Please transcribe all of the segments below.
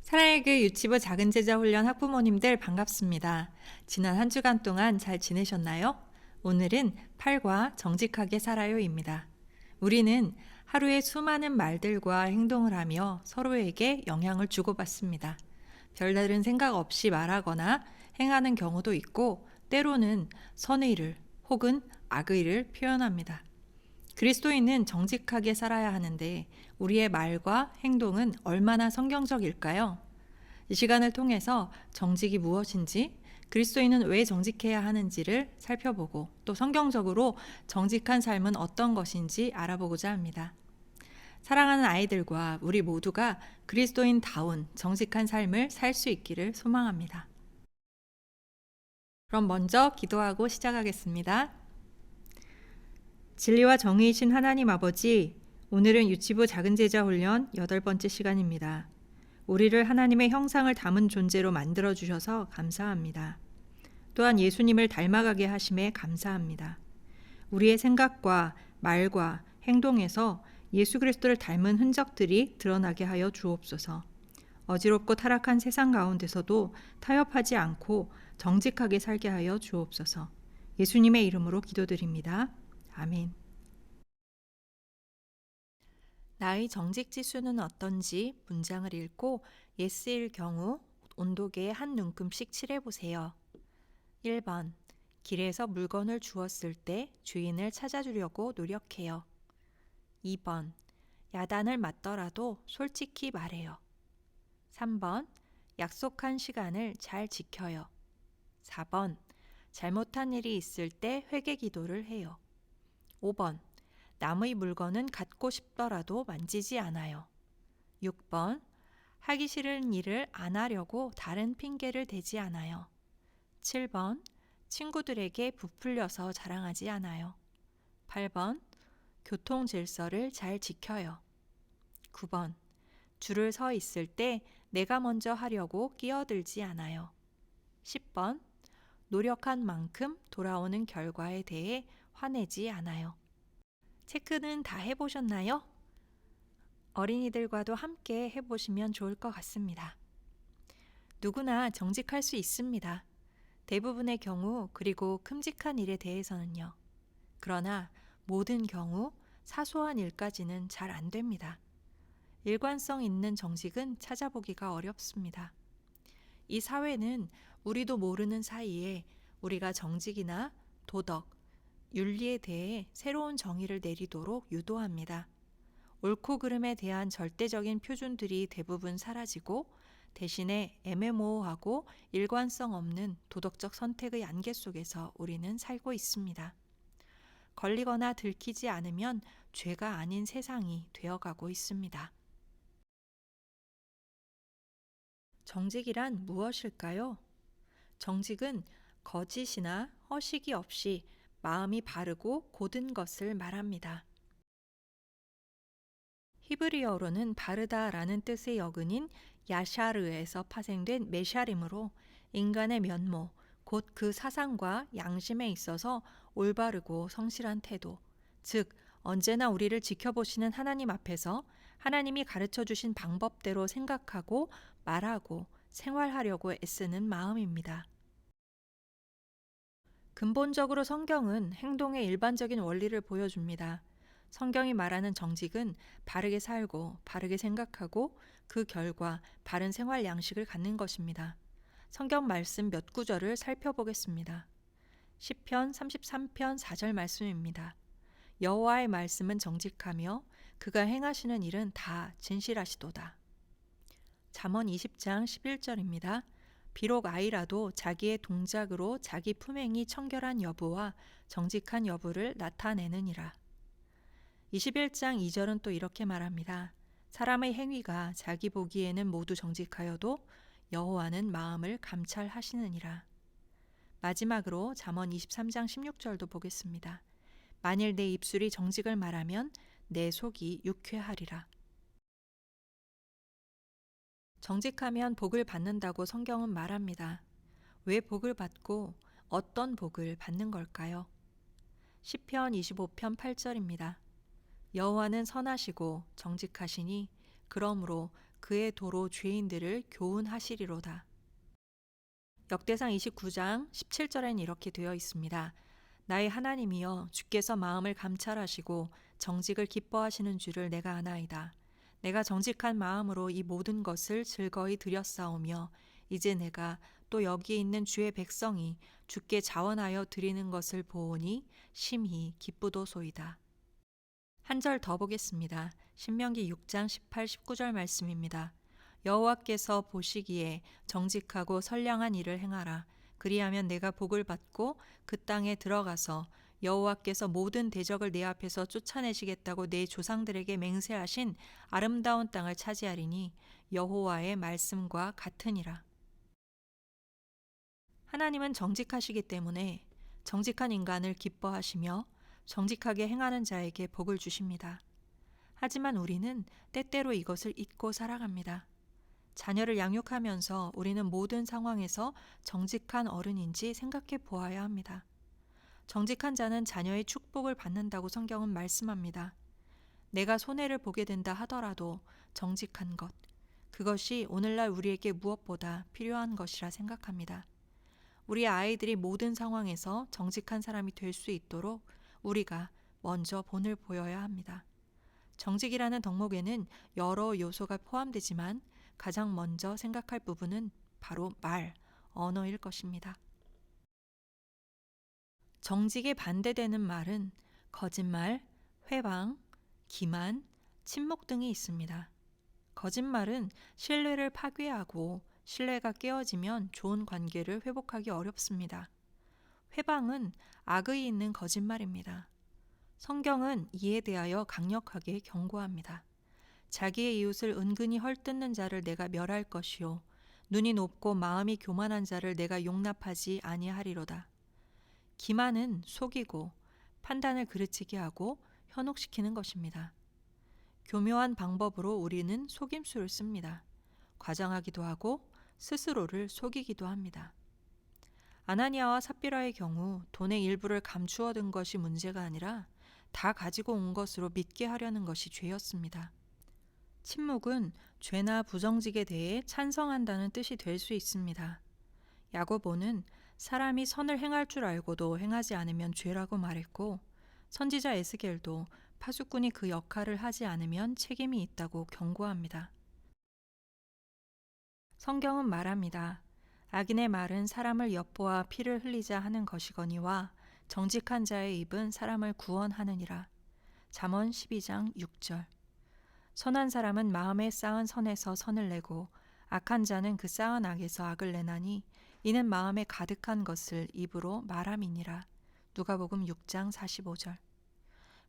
사랑의 그 유치부 작은 제자 훈련 학부모님들 반갑습니다. 지난 한 주간 동안 잘 지내셨나요? 오늘은 팔과 정직하게 살아요입니다. 우리는 하루에 수많은 말들과 행동을 하며 서로에게 영향을 주고받습니다. 별다른 생각 없이 말하거나 행하는 경우도 있고 때로는 선의를 혹은 악의를 표현합니다. 그리스도인은 정직하게 살아야 하는데 우리의 말과 행동은 얼마나 성경적일까요? 이 시간을 통해서 정직이 무엇인지, 그리스도인은 왜 정직해야 하는지를 살펴보고 또 성경적으로 정직한 삶은 어떤 것인지 알아보고자 합니다. 사랑하는 아이들과 우리 모두가 그리스도인다운 정직한 삶을 살 수 있기를 소망합니다. 그럼 먼저 기도하고 시작하겠습니다. 진리와 정의이신 하나님 아버지, 오늘은 유치부 작은 제자 훈련 8번째 시간입니다. 우리를 하나님의 형상을 담은 존재로 만들어 주셔서 감사합니다. 또한 예수님을 닮아가게 하심에 감사합니다. 우리의 생각과 말과 행동에서 예수 그리스도를 닮은 흔적들이 드러나게 하여 주옵소서. 어지럽고 타락한 세상 가운데서도 타협하지 않고 정직하게 살게 하여 주옵소서. 예수님의 이름으로 기도드립니다. 아멘. 나의 정직 지수는 어떤지 문장을 읽고 예스일 경우 온도계에 한 눈금씩 칠해보세요. 1번. 길에서 물건을 주었을 때 주인을 찾아주려고 노력해요. 2번. 야단을 맞더라도 솔직히 말해요. 3번. 약속한 시간을 잘 지켜요. 4번. 잘못한 일이 있을 때 회개 기도를 해요. 5번. 남의 물건은 갖고 싶더라도 만지지 않아요. 6번. 하기 싫은 일을 안 하려고 다른 핑계를 대지 않아요. 7번. 친구들에게 부풀려서 자랑하지 않아요. 8번. 교통 질서를 잘 지켜요. 9번. 줄을 서 있을 때 내가 먼저 하려고 끼어들지 않아요. 10번. 노력한 만큼 돌아오는 결과에 대해 화내지 않아요. 체크는 다 해보셨나요? 어린이들과도 함께 해보시면 좋을 것 같습니다. 누구나 정직할 수 있습니다. 대부분의 경우 그리고 큼직한 일에 대해서는요. 그러나 모든 경우 사소한 일까지는 잘 안 됩니다. 일관성 있는 정직은 찾아보기가 어렵습니다. 이 사회는 우리도 모르는 사이에 우리가 정직이나 도덕, 윤리에 대해 새로운 정의를 내리도록 유도합니다. 옳고 그름에 대한 절대적인 표준들이 대부분 사라지고 대신에 애매모호하고 일관성 없는 도덕적 선택의 안개 속에서 우리는 살고 있습니다. 걸리거나 들키지 않으면 죄가 아닌 세상이 되어가고 있습니다. 정직이란 무엇일까요? 정직은 거짓이나 허식이 없이 마음이 바르고 곧은 것을 말합니다. 히브리어로는 바르다라는 뜻의 역은인 야샤르에서 파생된 메샤림으로 인간의 면모, 곧 그 사상과 양심에 있어서 올바르고 성실한 태도, 즉 언제나 우리를 지켜보시는 하나님 앞에서 하나님이 가르쳐 주신 방법대로 생각하고 말하고 생활하려고 애쓰는 마음입니다. 근본적으로 성경은 행동의 일반적인 원리를 보여줍니다. 성경이 말하는 정직은 바르게 살고 바르게 생각하고 그 결과 바른 생활 양식을 갖는 것입니다. 성경 말씀 몇 구절을 살펴보겠습니다. 시편 33편 4절 말씀입니다. 여호와의 말씀은 정직하며 그가 행하시는 일은 다 진실하시도다. 잠언 20장 11절입니다. 비록 아이라도 자기의 동작으로 자기 품행이 청결한 여부와 정직한 여부를 나타내느니라. 21장 2절은 또 이렇게 말합니다. 사람의 행위가 자기 보기에는 모두 정직하여도 여호와는 마음을 감찰하시느니라. 마지막으로 잠언 23장 16절도 보겠습니다. 만일 내 입술이 정직을 말하면 내 속이 유쾌하리라. 정직하면 복을 받는다고 성경은 말합니다. 왜 복을 받고 어떤 복을 받는 걸까요? 시편 25편 8절입니다. 여호와는 선하시고 정직하시니 그러므로 그의 도로 죄인들을 교훈하시리로다. 역대상 29장 17절엔 이렇게 되어 있습니다. 나의 하나님이여, 주께서 마음을 감찰하시고 정직을 기뻐하시는 줄을 내가 아나이다. 내가 정직한 마음으로 이 모든 것을 즐거이 드렸사오며 이제 내가 또 여기에 있는 주의 백성이 주께 자원하여 드리는 것을 보오니 심히 기쁘도소이다. 한 절 더 보겠습니다. 신명기 6장 18, 19절 말씀입니다. 여호와께서 보시기에 정직하고 선량한 일을 행하라. 그리하면 내가 복을 받고 그 땅에 들어가서 여호와께서 모든 대적을 내 앞에서 쫓아내시겠다고 내 조상들에게 맹세하신 아름다운 땅을 차지하리니 여호와의 말씀과 같으니라. 하나님은 정직하시기 때문에 정직한 인간을 기뻐하시며 정직하게 행하는 자에게 복을 주십니다. 하지만 우리는 때때로 이것을 잊고 살아갑니다. 자녀를 양육하면서 우리는 모든 상황에서 정직한 어른인지 생각해 보아야 합니다. 정직한 자는 자녀의 축복을 받는다고 성경은 말씀합니다. 내가 손해를 보게 된다 하더라도 정직한 것, 그것이 오늘날 우리에게 무엇보다 필요한 것이라 생각합니다. 우리 아이들이 모든 상황에서 정직한 사람이 될 수 있도록 우리가 먼저 본을 보여야 합니다. 정직이라는 덕목에는 여러 요소가 포함되지만 가장 먼저 생각할 부분은 바로 언어일 것입니다. 정직에 반대되는 말은 거짓말, 회방, 기만, 침묵 등이 있습니다. 거짓말은 신뢰를 파괴하고 신뢰가 깨어지면 좋은 관계를 회복하기 어렵습니다. 회방은 악의 있는 거짓말입니다. 성경은 이에 대하여 강력하게 경고합니다. 자기의 이웃을 은근히 헐뜯는 자를 내가 멸할 것이요 눈이 높고 마음이 교만한 자를 내가 용납하지 아니하리로다. 기만은 속이고 판단을 그르치게 하고 현혹시키는 것입니다. 교묘한 방법으로 우리는 속임수를 씁니다. 과장하기도 하고 스스로를 속이기도 합니다. 아나니아와 삽비라의 경우 돈의 일부를 감추어 둔 것이 문제가 아니라 다 가지고 온 것으로 믿게 하려는 것이 죄였습니다. 침묵은 죄나 부정직에 대해 찬성한다는 뜻이 될 수 있습니다. 야고보는 사람이 선을 행할 줄 알고도 행하지 않으면 죄라고 말했고, 선지자 에스겔도 파수꾼이 그 역할을 하지 않으면 책임이 있다고 경고합니다. 성경은 말합니다. 악인의 말은 사람을 엿보아 피를 흘리자 하는 것이거니와 정직한 자의 입은 사람을 구원하느니라. 잠언 12장 6절. 선한 사람은 마음에 쌓은 선에서 선을 내고 악한 자는 그 쌓은 악에서 악을 내나니 이는 마음에 가득한 것을 입으로 말함이니라. 누가복음 6장 45절.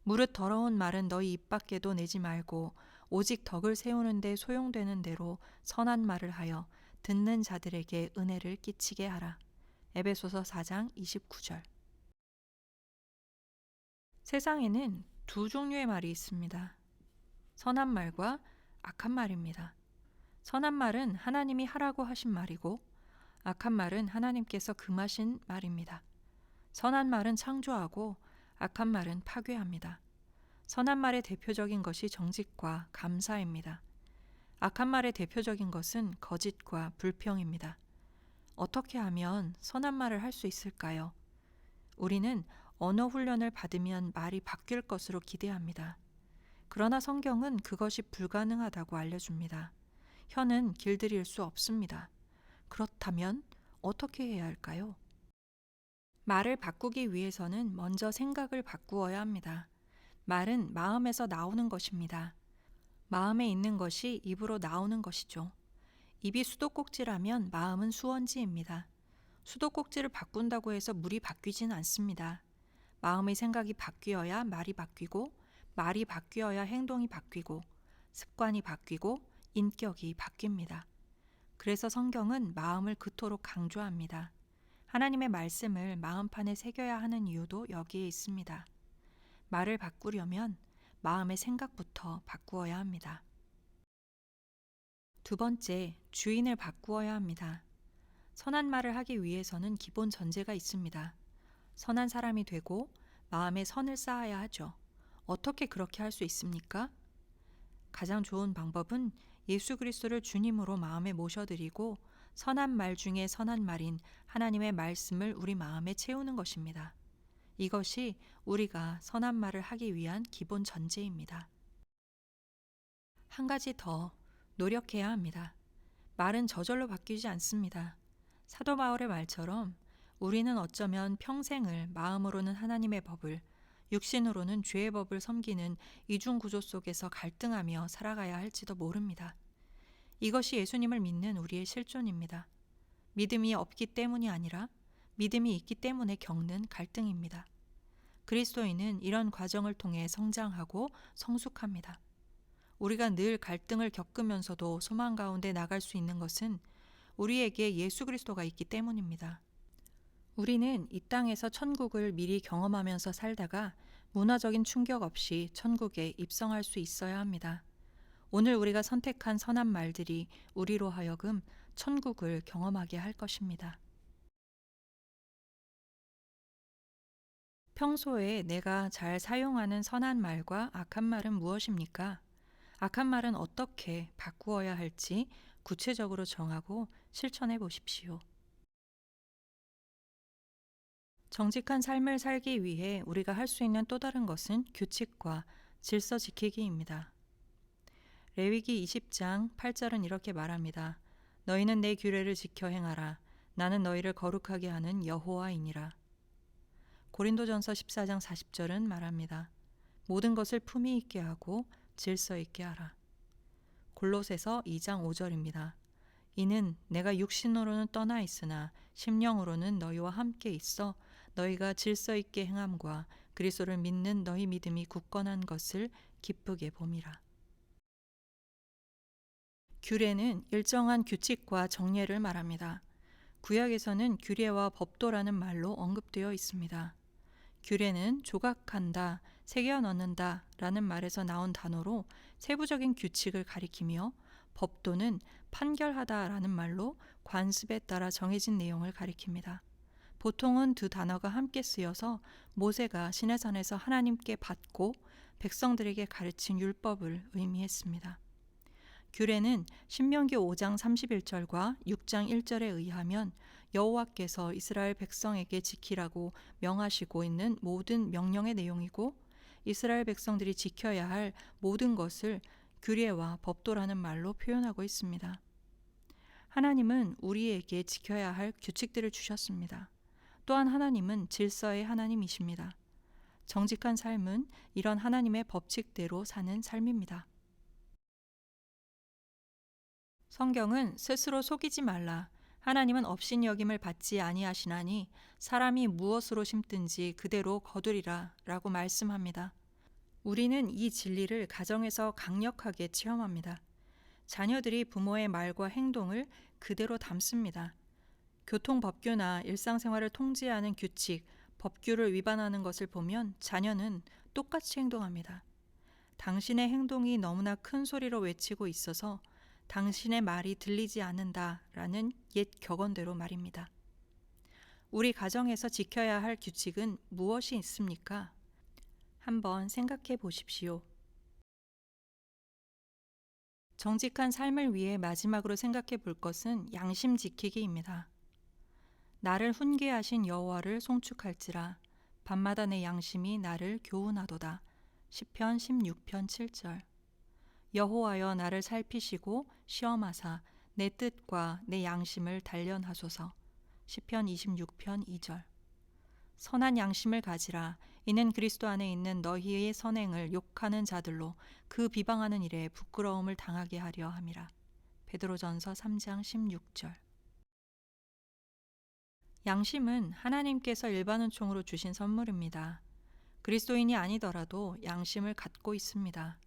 무릇 더러운 말은 너희 입 밖에도 내지 말고 오직 덕을 세우는 데 소용되는 대로 선한 말을 하여 듣는 자들에게 은혜를 끼치게 하라. 에베소서 4장 29절. 세상에는 두 종류의 말이 있습니다. 선한 말과 악한 말입니다. 선한 말은 하나님이 하라고 하신 말이고 악한 말은 하나님께서 금하신 말입니다. 선한 말은 창조하고 악한 말은 파괴합니다. 선한 말의 대표적인 것이 정직과 감사입니다. 악한 말의 대표적인 것은 거짓과 불평입니다. 어떻게 하면 선한 말을 할 수 있을까요? 우리는 언어 훈련을 받으면 말이 바뀔 것으로 기대합니다. 그러나 성경은 그것이 불가능하다고 알려줍니다. 혀는 길들일 수 없습니다. 그렇다면 어떻게 해야 할까요? 말을 바꾸기 위해서는 먼저 생각을 바꾸어야 합니다. 말은 마음에서 나오는 것입니다. 마음에 있는 것이 입으로 나오는 것이죠. 입이 수도꼭지라면 마음은 수원지입니다. 수도꼭지를 바꾼다고 해서 물이 바뀌지는 않습니다. 마음의 생각이 바뀌어야 말이 바뀌고, 말이 바뀌어야 행동이 바뀌고, 습관이 바뀌고, 인격이 바뀝니다. 그래서 성경은 마음을 그토록 강조합니다. 하나님의 말씀을 마음판에 새겨야 하는 이유도 여기에 있습니다. 말을 바꾸려면 마음의 생각부터 바꾸어야 합니다. 두 번째, 주인을 바꾸어야 합니다. 선한 말을 하기 위해서는 기본 전제가 있습니다. 선한 사람이 되고 마음에 선을 쌓아야 하죠. 어떻게 그렇게 할 수 있습니까? 가장 좋은 방법은 예수 그리스도를 주님으로 마음에 모셔드리고 선한 말 중에 선한 말인 하나님의 말씀을 우리 마음에 채우는 것입니다. 이것이 우리가 선한 말을 하기 위한 기본 전제입니다. 한 가지 더 노력해야 합니다. 말은 저절로 바뀌지 않습니다. 사도 바울의 말처럼 우리는 어쩌면 평생을 마음으로는 하나님의 법을, 육신으로는 죄의 법을 섬기는 이중 구조 속에서 갈등하며 살아가야 할지도 모릅니다. 이것이 예수님을 믿는 우리의 실존입니다. 믿음이 없기 때문이 아니라 믿음이 있기 때문에 겪는 갈등입니다. 그리스도인은 이런 과정을 통해 성장하고 성숙합니다. 우리가 늘 갈등을 겪으면서도 소망 가운데 나갈 수 있는 것은 우리에게 예수 그리스도가 있기 때문입니다. 우리는 이 땅에서 천국을 미리 경험하면서 살다가 문화적인 충격 없이 천국에 입성할 수 있어야 합니다. 오늘 우리가 선택한 선한 말들이 우리로 하여금 천국을 경험하게 할 것입니다. 평소에 내가 잘 사용하는 선한 말과 악한 말은 무엇입니까? 악한 말은 어떻게 바꾸어야 할지 구체적으로 정하고 실천해 보십시오. 정직한 삶을 살기 위해 우리가 할 수 있는 또 다른 것은 규칙과 질서 지키기입니다. 레위기 20장 8절은 이렇게 말합니다. 너희는 내 규례를 지켜 행하라. 나는 너희를 거룩하게 하는 여호와이니라. 고린도전서 14장 40절은 말합니다. 모든 것을 품위 있게 하고 질서 있게 하라. 골로새서 2장 5절입니다. 이는 내가 육신으로는 떠나 있으나 심령으로는 너희와 함께 있어 너희가 질서 있게 행함과 그리스도를 믿는 너희 믿음이 굳건한 것을 기쁘게 봄이라. 규례는 일정한 규칙과 정례를 말합니다. 구약에서는 규례와 법도라는 말로 언급되어 있습니다. 규례는 조각한다, 새겨 넣는다 라는 말에서 나온 단어로 세부적인 규칙을 가리키며 법도는 판결하다 라는 말로 관습에 따라 정해진 내용을 가리킵니다. 보통은 두 단어가 함께 쓰여서 모세가 시내산에서 하나님께 받고 백성들에게 가르친 율법을 의미했습니다. 규례는 신명기 5장 31절과 6장 1절에 의하면 여호와께서 이스라엘 백성에게 지키라고 명하시고 있는 모든 명령의 내용이고 이스라엘 백성들이 지켜야 할 모든 것을 규례와 법도라는 말로 표현하고 있습니다. 하나님은 우리에게 지켜야 할 규칙들을 주셨습니다. 또한 하나님은 질서의 하나님이십니다. 정직한 삶은 이런 하나님의 법칙대로 사는 삶입니다. 성경은 스스로 속이지 말라. 하나님은 업신여김을 받지 아니하시나니 사람이 무엇으로 심든지 그대로 거두리라 라고 말씀합니다. 우리는 이 진리를 가정에서 강력하게 체험합니다. 자녀들이 부모의 말과 행동을 그대로 담습니다. 교통법규나 일상생활을 통제하는 규칙, 법규를 위반하는 것을 보면 자녀는 똑같이 행동합니다. 당신의 행동이 너무나 큰 소리로 외치고 있어서 당신의 말이 들리지 않는다라는 옛 격언대로 말입니다. 우리 가정에서 지켜야 할 규칙은 무엇이 있습니까? 한번 생각해 보십시오. 정직한 삶을 위해 마지막으로 생각해 볼 것은 양심 지키기입니다. 나를 훈계하신 여호와를 송축할지라 밤마다 내 양심이 나를 교훈하도다. 시편 16편 7절. 여호와여 나를 살피시고 시험하사 내 뜻과 내 양심을 단련하소서. 시편 26편 2절. 선한 양심을 가지라. 이는 그리스도 안에 있는 너희의 선행을 욕하는 자들로 그 비방하는 일에 부끄러움을 당하게 하려 함이라. 베드로전서 3장 16절. 양심은 하나님께서 일반은총으로 주신 선물입니다. 그리스도인이 아니더라도 양심을 갖고 있습니다.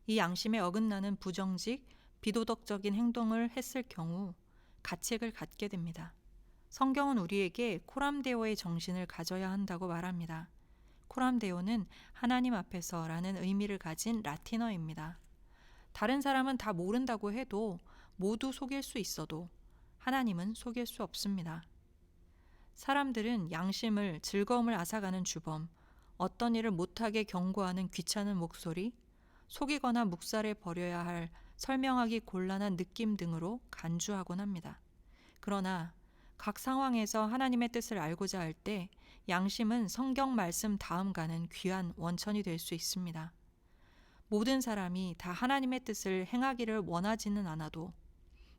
이 양심에 어긋나는 부정직, 비도덕적인 행동을 했을 경우 가책을 갖게 됩니다. 성경은 우리에게 코람데오의 정신을 가져야 한다고 말합니다. 코람데오는 하나님 앞에서라는 의미를 가진 라틴어입니다. 다른 사람은 다 모른다고 해도 모두 속일 수 있어도 하나님은 속일 수 없습니다. 사람들은 양심을 즐거움을 앗아가는 주범, 어떤 일을 못하게 경고하는 귀찮은 목소리, 속이거나 묵살해 버려야 할 설명하기 곤란한 느낌 등으로 간주하곤 합니다. 그러나 각 상황에서 하나님의 뜻을 알고자 할 때 양심은 성경 말씀 다음가는 귀한 원천이 될 수 있습니다. 모든 사람이 다 하나님의 뜻을 행하기를 원하지는 않아도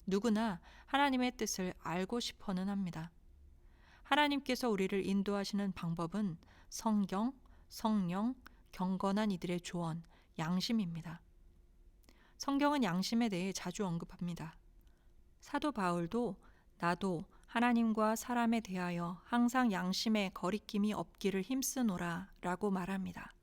누구나 하나님의 뜻을 알고 싶어는 합니다. 하나님께서 우리를 인도하시는 방법은 성경, 성령, 경건한 이들의 조언, 양심입니다. 성경은 양심에 대해 자주 언급합니다. 사도 바울도 나도 하나님과 사람에 대하여 항상 양심에 거리낌이 없기를 힘쓰노라 라고 말합니다.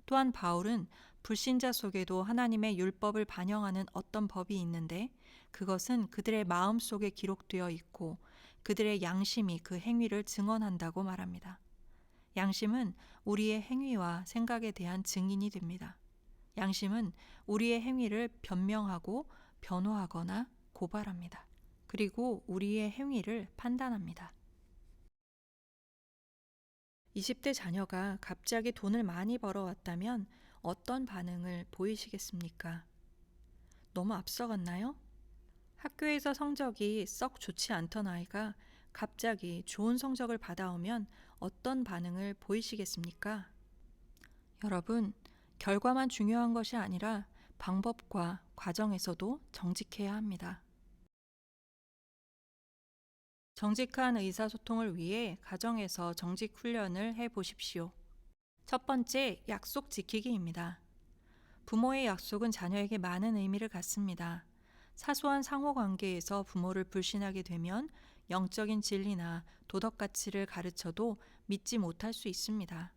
또한 바울은 불신자 속에도 하나님의 율법을 반영하는 어떤 법이 있는데 그것은 그들의 마음 속에 기록되어 있고 그들의 양심이 그 행위를 증언한다고 말합니다. 양심은 우리의 행위와 생각에 대한 증인이 됩니다. 양심은 우리의 행위를 변명하고 변호하거나 고발합니다. 그리고 우리의 행위를 판단합니다. 20대 자녀가 갑자기 돈을 많이 벌어왔다면 어떤 반응을 보이시겠습니까? 너무 앞서갔나요? 학교에서 성적이 썩 좋지 않던 아이가 갑자기 좋은 성적을 받아오면 어떤 반응을 보이시겠습니까? 여러분, 결과만 중요한 것이 아니라 방법과 과정에서도 정직해야 합니다. 정직한 의사소통을 위해 가정에서 정직 훈련을 해 보십시오. 첫 번째, 약속 지키기입니다. 부모의 약속은 자녀에게 많은 의미를 갖습니다. 사소한 상호 관계에서 부모를 불신하게 되면 영적인 진리나 도덕 가치를 가르쳐도 믿지 못할 수 있습니다.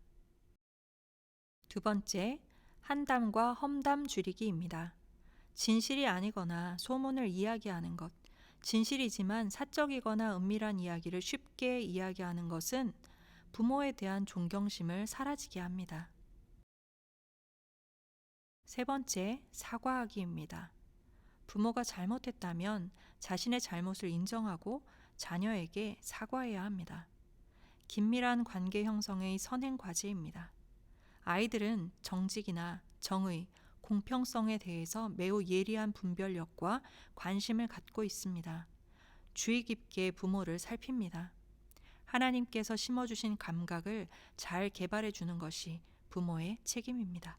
두 번째, 한담과 험담 줄이기입니다. 진실이 아니거나 소문을 이야기하는 것, 진실이지만 사적이거나 은밀한 이야기를 쉽게 이야기하는 것은 부모에 대한 존경심을 사라지게 합니다. 세 번째, 사과하기입니다. 부모가 잘못했다면 자신의 잘못을 인정하고 자녀에게 사과해야 합니다. 긴밀한 관계 형성의 선행 과제입니다. 아이들은 정직이나 정의, 공평성에 대해서 매우 예리한 분별력과 관심을 갖고 있습니다. 주의 깊게 부모를 살핍니다. 하나님께서 심어주신 감각을 잘 개발해 주는 것이 부모의 책임입니다.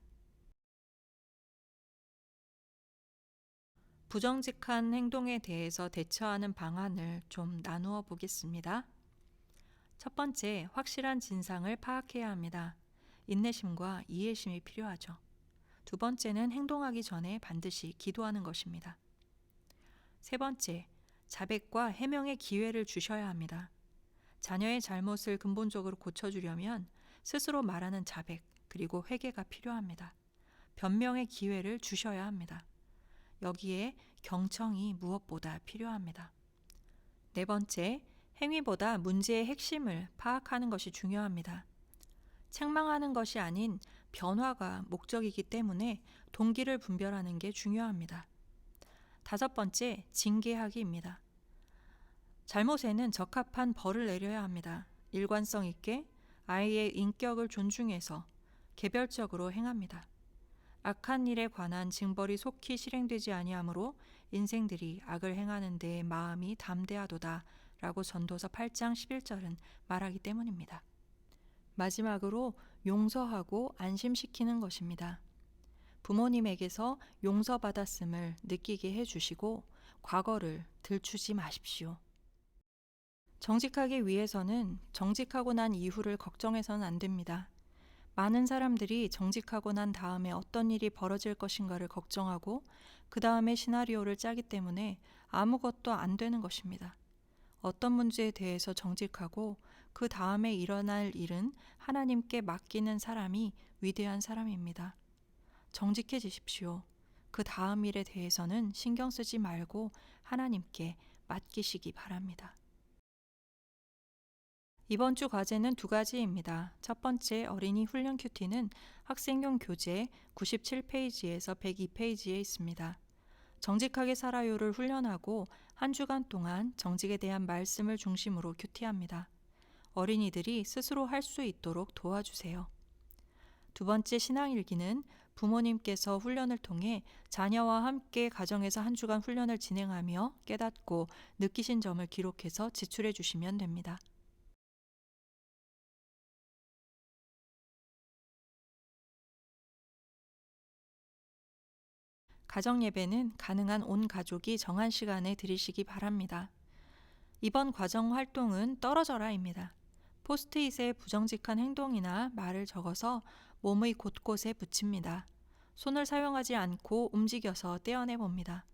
부정직한 행동에 대해서 대처하는 방안을 좀 나누어 보겠습니다. 첫 번째, 확실한 진상을 파악해야 합니다. 인내심과 이해심이 필요하죠. 두 번째는 행동하기 전에 반드시 기도하는 것입니다. 세 번째, 자백과 해명의 기회를 주셔야 합니다. 자녀의 잘못을 근본적으로 고쳐주려면 스스로 말하는 자백, 그리고 회개가 필요합니다. 변명의 기회를 주셔야 합니다. 여기에 경청이 무엇보다 필요합니다. 네 번째, 행위보다 문제의 핵심을 파악하는 것이 중요합니다. 책망하는 것이 아닌 변화가 목적이기 때문에 동기를 분별하는 게 중요합니다. 다섯 번째, 징계하기입니다. 잘못에는 적합한 벌을 내려야 합니다. 일관성 있게 아이의 인격을 존중해서 개별적으로 행합니다. 악한 일에 관한 징벌이 속히 실행되지 아니하므로 인생들이 악을 행하는 데에 마음이 담대하도다 라고 전도서 8장 11절은 말하기 때문입니다. 마지막으로 용서하고 안심시키는 것입니다. 부모님에게서 용서받았음을 느끼게 해주시고 과거를 들추지 마십시오. 정직하기 위해서는 정직하고 난 이후를 걱정해서는 안 됩니다. 많은 사람들이 정직하고 난 다음에 어떤 일이 벌어질 것인가를 걱정하고 그 다음에 시나리오를 짜기 때문에 아무것도 안 되는 것입니다. 어떤 문제에 대해서 정직하고 그 다음에 일어날 일은 하나님께 맡기는 사람이 위대한 사람입니다. 정직해지십시오. 그 다음 일에 대해서는 신경 쓰지 말고 하나님께 맡기시기 바랍니다. 이번 주 과제는 두 가지입니다. 첫 번째 어린이 훈련 큐티는 학생용 교재 97페이지에서 102페이지에 있습니다. 정직하게 살아요를 훈련하고 한 주간 동안 정직에 대한 말씀을 중심으로 큐티합니다. 어린이들이 스스로 할 수 있도록 도와주세요. 두 번째 신앙일기는 부모님께서 훈련을 통해 자녀와 함께 가정에서 한 주간 훈련을 진행하며 깨닫고 느끼신 점을 기록해서 제출해 주시면 됩니다. 가정 예배는 가능한 온 가족이 정한 시간에 드리시기 바랍니다. 이번 과정 활동은 떨어져라입니다. 포스트잇에 부정직한 행동이나 말을 적어서 몸의 곳곳에 붙입니다. 손을 사용하지 않고 움직여서 떼어내 봅니다.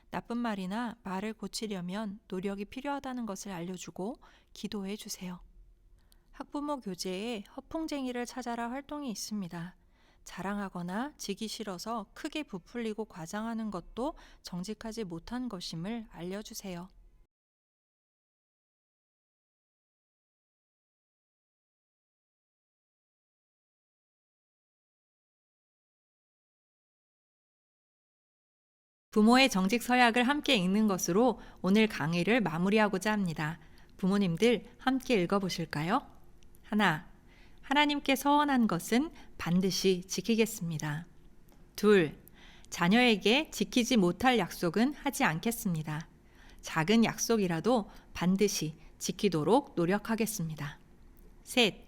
나쁜 말이나 말을 고치려면 노력이 필요하다는 것을 알려주고 기도해 주세요. 학부모 교재에 허풍쟁이를 찾아라 활동이 있습니다. 자랑하거나 지기 싫어서 크게 부풀리고 과장하는 것도 정직하지 못한 것임을 알려주세요. 부모의 정직 서약을 함께 읽는 것으로 오늘 강의를 마무리하고자 합니다. 부모님들 함께 읽어보실까요? 하나, 하나님께 서원한 것은 반드시 지키겠습니다. 둘, 자녀에게 지키지 못할 약속은 하지 않겠습니다. 작은 약속이라도 반드시 지키도록 노력하겠습니다. 셋,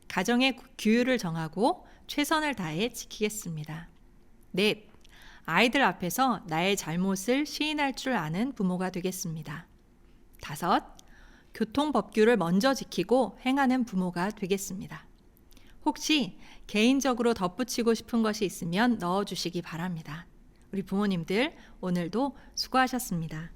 가정의 규율을 정하고 최선을 다해 지키겠습니다. 넷, 아이들 앞에서 나의 잘못을 시인할 줄 아는 부모가 되겠습니다. 다섯, 교통법규를 먼저 지키고 행하는 부모가 되겠습니다. 혹시 개인적으로 덧붙이고 싶은 것이 있으면 넣어주시기 바랍니다. 우리 부모님들 오늘도 수고하셨습니다.